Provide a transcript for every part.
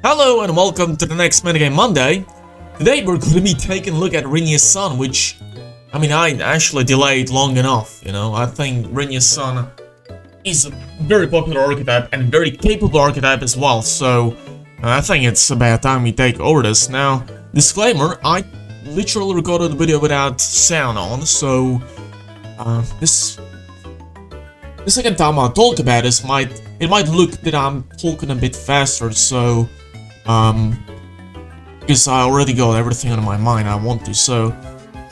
Hello and welcome to the next Metagame Monday. Today we're going to be taking a look at Rinya's son, which, I actually delayed long enough, I think Rinya's son is a very popular archetype and very capable archetype as well, so I think it's about time we take over this. Now, disclaimer, I literally recorded the video without sound on, so this second time I talk about this it might look that I'm talking a bit faster, so because I already got everything on my mind I want to, so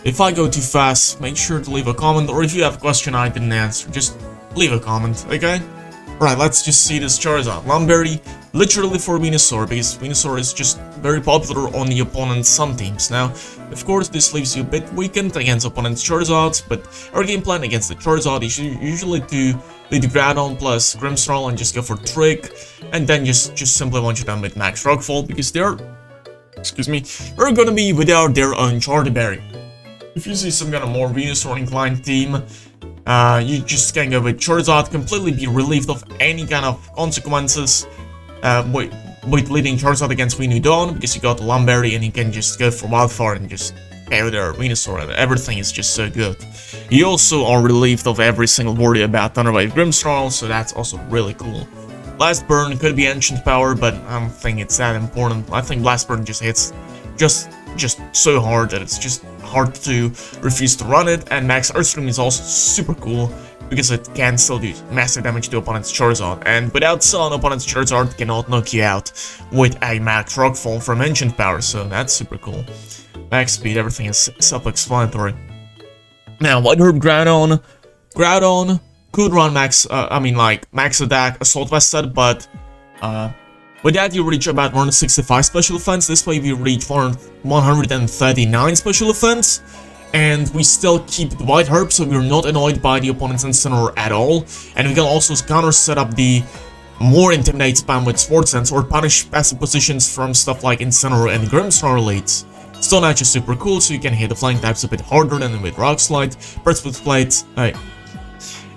if I go too fast, make sure to leave a comment, or if you have a question I didn't answer, just leave a comment, okay? Right, let's just see this Charizard Lum Berry, literally for Venusaur, because Venusaur is just very popular on the opponent's Sun teams. Now, of course, this leaves you a bit weakened against opponent's Charizards, but our game plan against the Charizard is usually to lead the Groudon plus Grimmsnarl and just go for Trick, and then just simply one shot them with Max Rockfall, because they're gonna be without their own Charizard Berry. If you see some kind of more Venusaur inclined team, you just can go with Charizard, completely be relieved of any kind of consequences with leading Charizard against Groudon, because you got the Lum Berry and you can just go for Wildfire and just carry their Venusaur, and everything is just so good. You also are relieved of every single worry about Thunderwave Grimmsnarl, so that's also really cool. Blast Burn could be Ancient Power, but I don't think it's that important. I think Blast Burn just hits just so hard that it's just hard to refuse to run it, and Max Earthstream is also super cool because it can still do massive damage to opponent's Charizard, and without Sun, opponent's Charizard cannot knock you out with a Max Rockfall from Ancient Power, so that's super cool. Max speed, everything is self-explanatory. Now, White Herb Groudon could run max attack, Assault Vest set, but with that you reach about 165 special defense. This way we reach 139 special defense, and we still keep the White Herb, so we're not annoyed by the opponent's Incineroar at all, and we can also counter set up the more Intimidate spam with Sword Sense, or punish passive positions from stuff like Incineroar and Grimmsnarl leads. Stone Edge is super cool, so you can hit the flying types a bit harder than with Rock Slide. Precipice Blades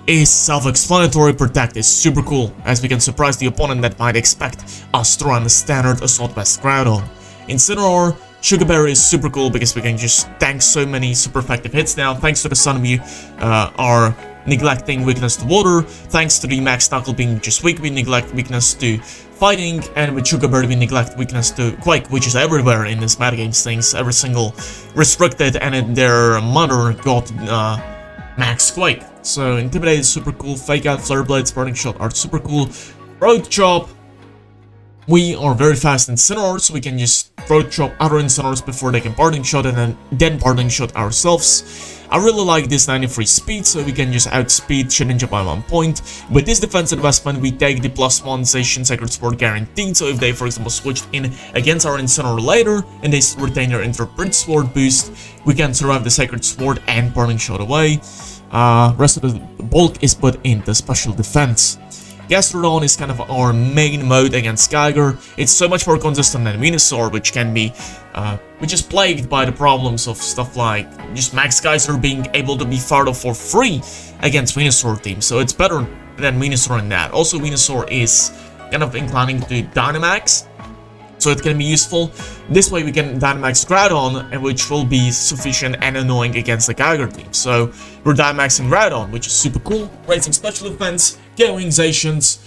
is self-explanatory. Protect is super cool, as we can surprise the opponent that might expect us to run the standard Assault Vest Groudon. Incineroar, Shuca Berry is super cool because we can just tank so many super effective hits now. Thanks to the Sun, we are neglecting weakness to water. Thanks to the Max Knuckle being just weak, we neglect weakness to fighting, and with Shuca Berry we neglect weakness to Quake, which is everywhere in this metagames things. Every single restricted and their mother got Max Quake. So Intimidate is super cool, Fake Out, Flare Blades, Burning Shot are super cool. Throat Chop, we are very fast Incineroar, so we can just Throat Chop other Incineroars before they can Parting Shot, and then Parting Shot ourselves. I really like this 93 speed, so we can just outspeed Shedinja by 1 point. With this defense investment, we take the +1 Zacian Sacred Sword guaranteed, so if they, for example, switched in against our Incineroar later, and they retain their Intrepid Sword boost, we can survive the Sacred Sword and Parting Shot away. Rest of the bulk is put into special defense. Gastrodon is kind of our main mode against Geiger. It's so much more consistent than Venusaur, which is plagued by the problems of stuff like just Max Geyser being able to be fired off for free against Venusaur teams, so it's better than Venusaur in that. Also, Venusaur is kind of inclining to Dynamax, so it can be useful. This way we can Dynamax Groudon, which will be sufficient and annoying against the Geiger team. So we're Dynamaxing Groudon, which is super cool, raising special defense, KOing Zacians,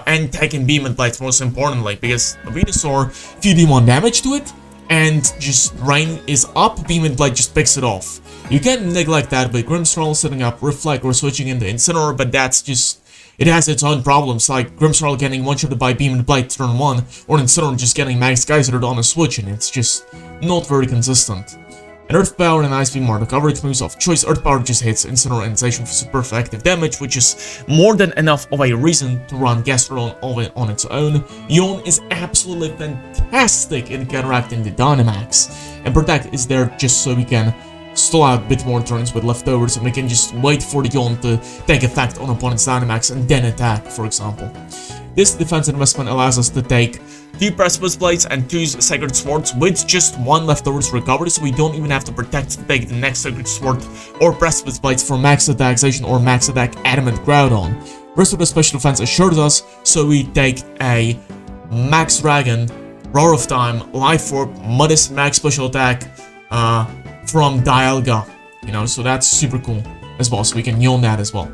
and taking Behemoth Blades most importantly, because Venusaur, if you do 1 damage to it, and just Rain is up, Behemoth Blade just picks it off. You can neglect that with Grimmsnarl setting up Reflect or switching into Incineroar, but that's just, it has its own problems, like Grimmsnarl getting one-shotted by Behemoth Blade turn 1, or Incineroar just getting Max Geysered on a switch, and it's just not very consistent. And Earth Power and Ice Beam are the coverage moves of choice. Earth Power just hits Incineroar and Zacian for super effective damage, which is more than enough of a reason to run Gastrodon on its own. Yawn is absolutely fantastic in counteracting the Dynamax, and Protect is there just so we can stall out a bit more turns with leftovers, and we can just wait for the Yawn to take effect on opponent's Dynamax and then attack, for example. This defense investment allows us to take 2 Precipice Blades and 2 Sacred Swords with just 1 leftovers recovery, so we don't even have to protect to take the next Sacred Sword or Precipice Blades for max attack Zacian or max attack Adamant Groudon. Rest of the special defense assures us, so we take a Max Dragon Roar of Time, Life Orb, Modest Max Special Attack from Dialga, you know, so that's super cool as well, so we can Yawn that as well.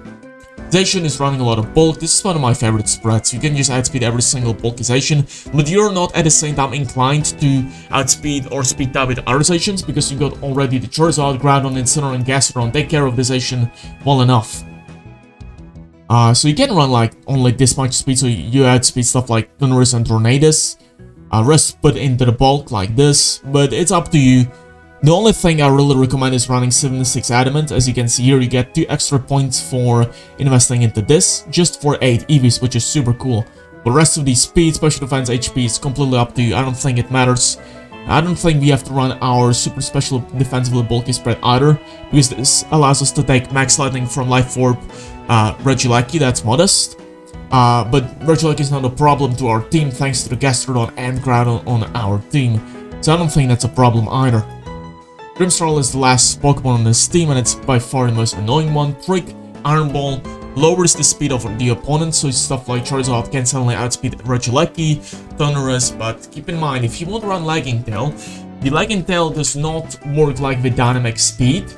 Zacian is running a lot of bulk. This is one of my favorite spreads. You can just outspeed every single bulkization, but you're not at the same time inclined to outspeed or speed type with other Zacians because you got already the Charizard, Groudon, Incineroar, and Gastrodon take care of the Zacian well enough. So you can run like only this much speed, so you outspeed stuff like Thunderous and Tornadus. Rest put into the bulk like this, but it's up to you. The only thing I really recommend is running 76 Adamant. As you can see here, you get 2 extra points for investing into this, just for 8 EVs, which is super cool. The rest of the speed, special defense, HP is completely up to you. I don't think it matters. I don't think we have to run our super special defensively bulky spread either, because this allows us to take Max Lightning from Life Orb Regieleki, that's modest. But Regieleki is not a problem to our team thanks to the Gastrodon and Groudon on our team, so I don't think that's a problem either. Grimmsnarl is the last Pokemon on this team, and it's by far the most annoying one. Trick, Iron Ball, lowers the speed of the opponent, so stuff like Charizard can suddenly outspeed Regieleki, Thunderous, but keep in mind, if you want to run Lagging Tail, the Lagging Tail does not work like with Dynamax Speed,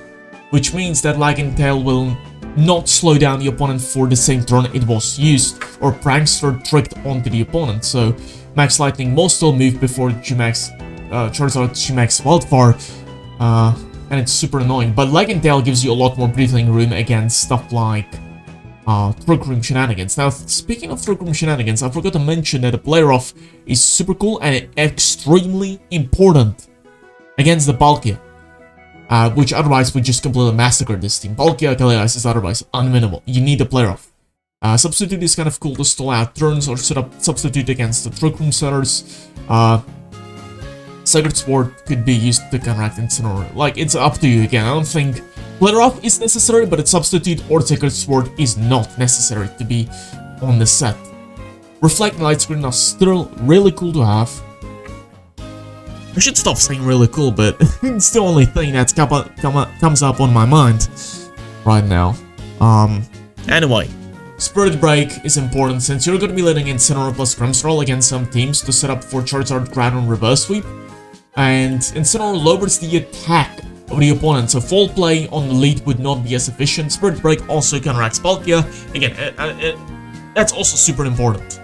which means that Lagging Tail will not slow down the opponent for the same turn it was used, or Prankster tricked onto the opponent, so Max Lightning will still move before Charizard-Gmax Wildfire, and it's super annoying, but Lagging Tail gives you a lot more breathing room against stuff like Trick Room Shenanigans. Now, speaking of Trick Room Shenanigans, I forgot to mention that the Player Off is super cool and extremely important against the Palkia, which otherwise would just completely massacre this team. Palkia Kalias is otherwise unwinnable. You need the Player Off. Substitute is kind of cool to stall out turns or set up Substitute against the Trick Room setters. Sacred Sword could be used to counteract Incineroar. Like, it's up to you again. I don't think Player Off is necessary, but a Substitute or Sacred Sword is not necessary to be on the set. Reflect and Light Screen are still really cool to have. I should stop saying really cool, but it's the only thing that comes up on my mind right now. Anyway, Spirit Break is important since you're going to be letting Incineroar plus Grimmsnarl against some teams to set up for Charizard Groudon Reverse Sweep. And Incineroar lowers the attack of the opponent, so Fall Play on the lead would not be as efficient. Spirit Break also counteracts Palkia. Again, that's also super important.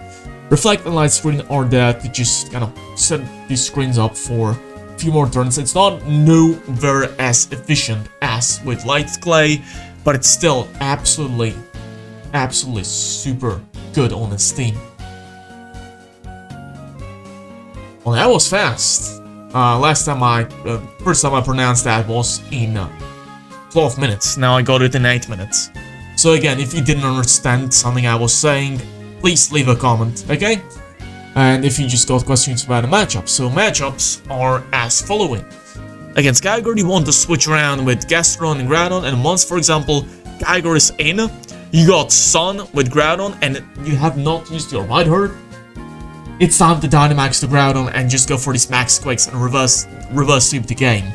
Reflect and Light Screen are there to just kind of set these screens up for a few more turns. It's not nowhere as efficient as with Light Clay, but it's still absolutely super good on this team. Well, that was fast. First time I pronounced that was in 12 minutes. Now I got it in 8 minutes. So again, if you didn't understand something I was saying, please leave a comment, okay? And if you just got questions about the matchups. So matchups are as following. Against Kyogre, you want to switch around with Gastrodon and Groudon, and once, for example, Kyogre is in, you got Sun with Groudon, and you have not used your White Herd, it's time to Dynamax the Groudon and just go for these Max Quakes and reverse sweep the game.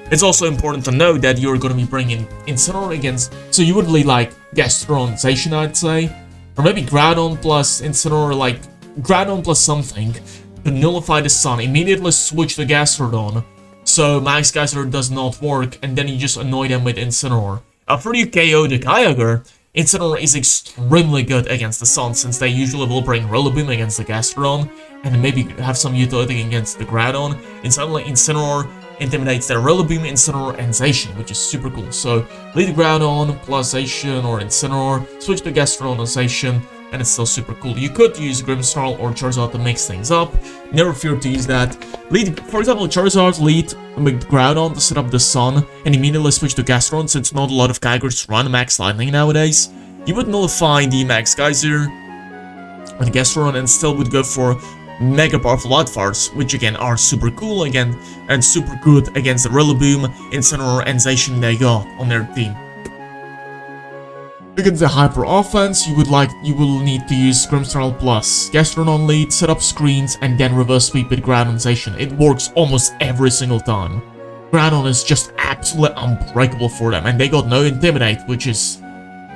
It's also important to know that you're going to be bringing Incineroar against, so you would lead like Gastrodon Zacian, I'd say, or maybe Groudon plus Incineroar, like Groudon plus something, to nullify the Sun, immediately switch to Gastrodon, so Max Geyser does not work, and then you just annoy them with Incineroar. After you KO the Kyogre, Incineroar is extremely good against the Sun, since they usually will bring Rillaboom against the Gastrodon, and maybe have some utility against the Groudon, and suddenly Incineroar intimidates their Rillaboom, Incineroar, and Zacian, which is super cool. So, lead Groudon plus Zacian or Incineroar, switch to Gastrodon or Zacian, and it's still super cool. You could use Grimmsnarl or Charizard to mix things up, never fear to use that. Lead, for example, Charizard lead with Groudon to set up the Sun, and immediately switch to Gastrodon, since not a lot of Kyogres run Max Lightning nowadays. You would nullify the Max Geyser with Gastrodon and still would go for mega powerful Wildfires, which again are super cool again, and super good against the Rillaboom, Incineroar, and Zacian they got on their team. Against the Hyper Offense, you will need to use Grimmsnarl plus Gastrodon lead, set up screens, and then reverse sweep with Groudon Zacian. It works almost every single time. Groudon is just absolutely unbreakable for them, and they got no Intimidate, which is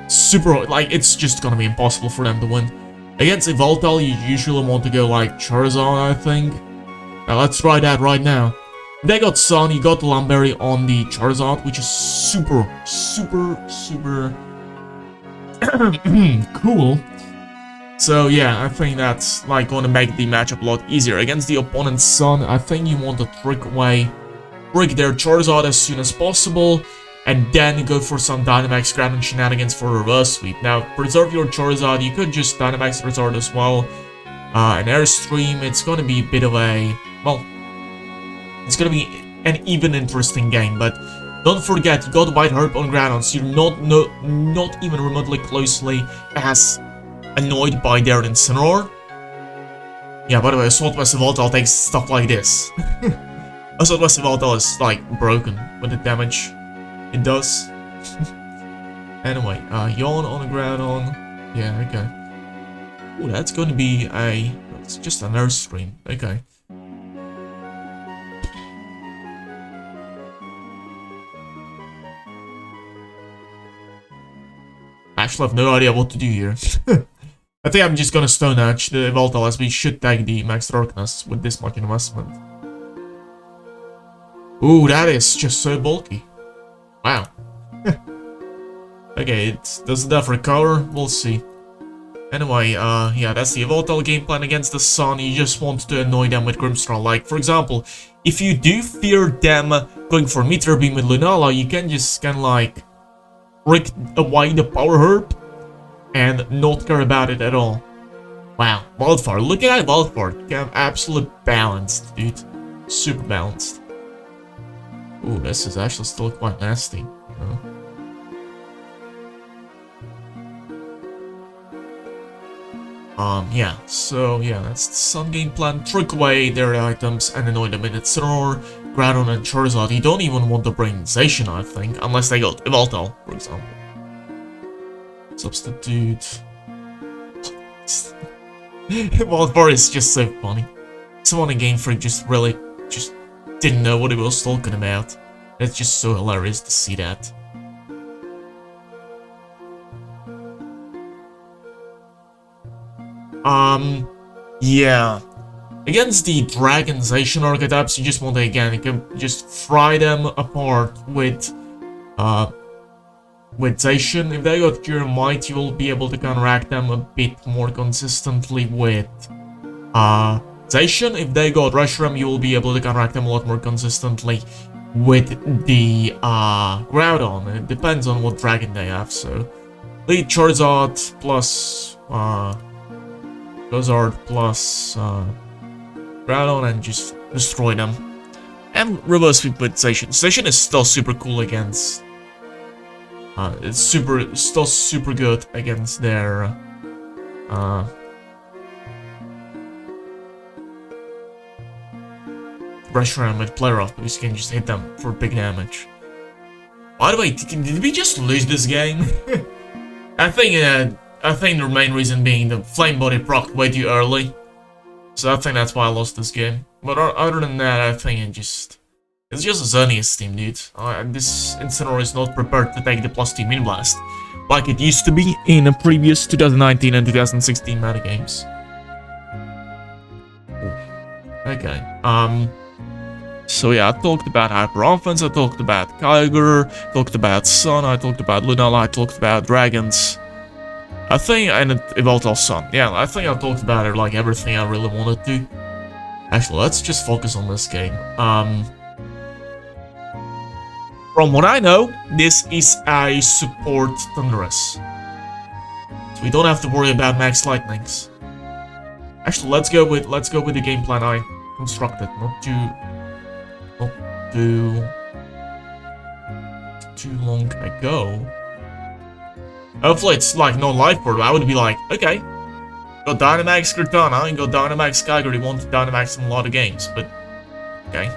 super, like, it's just gonna be impossible for them to win. Against Evoltal, you usually want to go like Charizard, I think. Now let's try that right now. They got Sun, you got Lum Berry on the Charizard, which is super cool. So yeah, I think that's like gonna make the matchup a lot easier. Against the opponent's Sun, I think you want to trick their Charizard as soon as possible, and then go for some Dynamax Groudon shenanigans for reverse sweep. Now, preserve your Charizard, you could just Dynamax Charizard as well. An Airstream, it's gonna be a bit of a, well, it's gonna be an even interesting game, but don't forget, you got White Herb on Groudon, so you're not even remotely closely as annoyed by their Incineroar. Yeah, by the way, Assault Massive Voltile takes stuff like this. Assault Massive Voltile is, like, broken with the damage it does. Anyway, Yawn on a Groudon. Yeah, okay. Ooh, that's going to be it's just an Airstream. Okay. I actually have no idea what to do here. I think I'm just gonna Stone Edge the Voltile, as we should take the Max Darkness with this much investment. Ooh, that is just so bulky. Wow. Okay, does it have recover? We'll see. Anyway, yeah, that's the Voltile game plan against the Sun. You just want to annoy them with Grimmsnarl. Like, for example, if you do fear them going for Meteor Beam with Lunala, you can just kinda like break away the Power Herb and not care about it at all. Wow, Wildfire. Look at Wildfire. Absolute balanced, dude. Super balanced. Ooh, this is actually still quite nasty. Yeah, so yeah, that's the Sun game plan. Trick away their items and annoy them with Incineroar, Groudon, and Charizard. You don't even want to bring Zacian, I think, unless they got Voltile, for example. Substitute. Wildfire is just so funny. Someone in Game Freak just didn't know what he was talking about. It's just so hilarious to see that. Yeah. Against the Dragon Zacian archetypes, you just want to, again, you can just fry them apart with Zacian. If they got Cure Might, you will be able to counteract them a bit more consistently with Zacian. If they got Reshiram, you will be able to counteract them a lot more consistently with the Groudon. It depends on what dragon they have, so lead Charizard plus Groudon and just destroy them. And reverse sweep with Zacian. Zacian is still super cool against it's still super good against their Reshiram with Flare Up, because you can just hit them for big damage. By the way, did we just lose this game? I think the main reason being the Flame Body procced way too early. So I think that's why I lost this game. But other than that, I think it's just a Xerneas team, dude. This Incineroar is not prepared to take the +2 Mini Blast like it used to be in the previous 2019 and 2016 metagames. Okay, so yeah, I talked about Hyper Offense, I talked about Kyogre, talked about Sun, I talked about Lunala, I talked about Dragons. I think, and it evolved all Sun. Yeah, I think I talked about it like everything I really wanted to. Actually, let's just focus on this game. From what I know, this is a support Thundurus. So we don't have to worry about Max Lightnings. Actually, let's go with the game plan I constructed, not too long ago. Hopefully it's like no life board. I would be like, okay, go Dynamax Cortana and go Dynamax Kyogre. You want to Dynamax in a lot of games, but okay.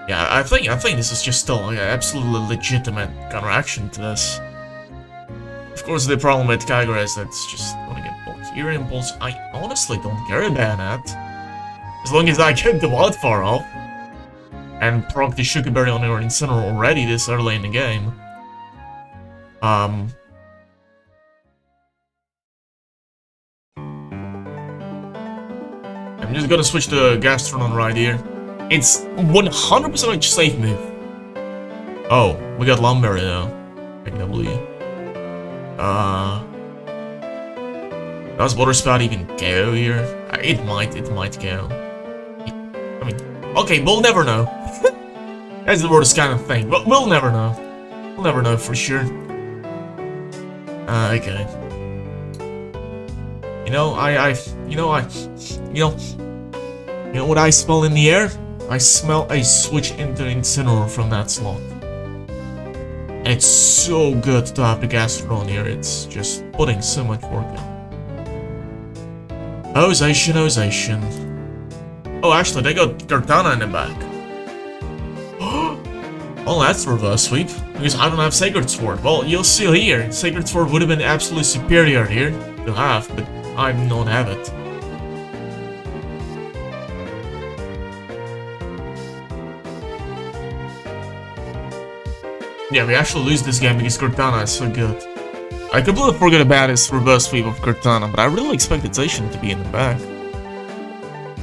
Yeah, I think this is just still like an absolutely legitimate counteraction to this. Of course, the problem with Kyogre is that it's just gonna get Bulky Impulse. I honestly don't care about that. As long as I get the Wildfire off and proc the Shuca Berry on your Incineroar already this early in the game. And I'm just gonna switch to Gastrodon right here. It's 100% a safe move. Oh, we got Lum Berry though. W. Does Water Spout even go here? It might go. I mean, okay, we'll never know. That's the worst kind of thing, but we'll never know. We'll never know for sure. Okay. You know what I smell in the air? I smell a switch into Incineroar from that slot. And it's so good to have the Gastrodon here, it's just putting so much work in. Oh, Zacian, oh, Zacian. Oh, actually, they got Groudon in the back. Oh, that's reverse sweep, because I don't have Sacred Sword. Well, you'll see here, Sacred Sword would have been absolutely superior here to have, but I do not have it. Yeah, we actually lose this game because Cortana is so good. I completely forgot about his reverse sweep of Cortana, but I really expected Zacian to be in the back.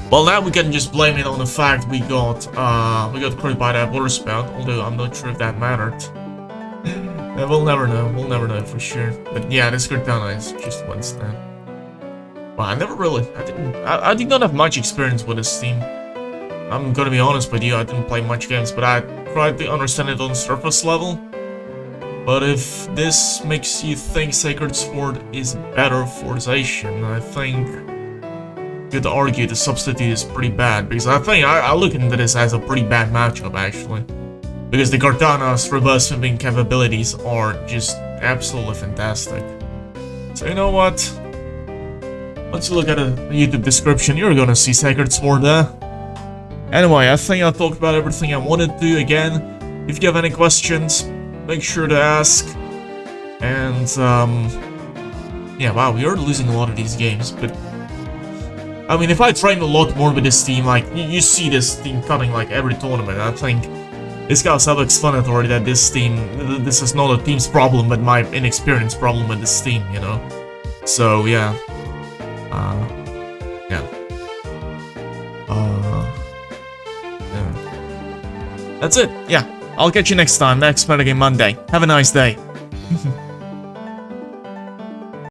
Well, now we can just blame it on the fact we got crit by that Water Spout, although I'm not sure if that mattered. We'll never know for sure. But yeah, this Cortana is just one stand. Well, I did not have much experience with this team. I'm gonna be honest with you, I didn't play much games, but I tried to understand it on surface level. But if this makes you think Sacred Sword is better for Zacian, I think you could argue the substitute is pretty bad, because I think I look into this as a pretty bad matchup actually. Because the Cortana's reverse sweeping capabilities are just absolutely fantastic. So you know what? Once you look at the YouTube description, you're gonna see Sacred Sword there. Anyway, I think I talked about everything I wanted to. Again, if you have any questions, make sure to ask. And, yeah, wow, we are losing a lot of these games, but I mean, if I train a lot more with this team, like, you see this team coming, like, every tournament, I think it's kind of self-explanatory that this is not a team's problem, but my inexperience problem with this team, you know? So, yeah. Yeah. That's it. Yeah. I'll catch you next time, next Metagame Monday. Have a nice day.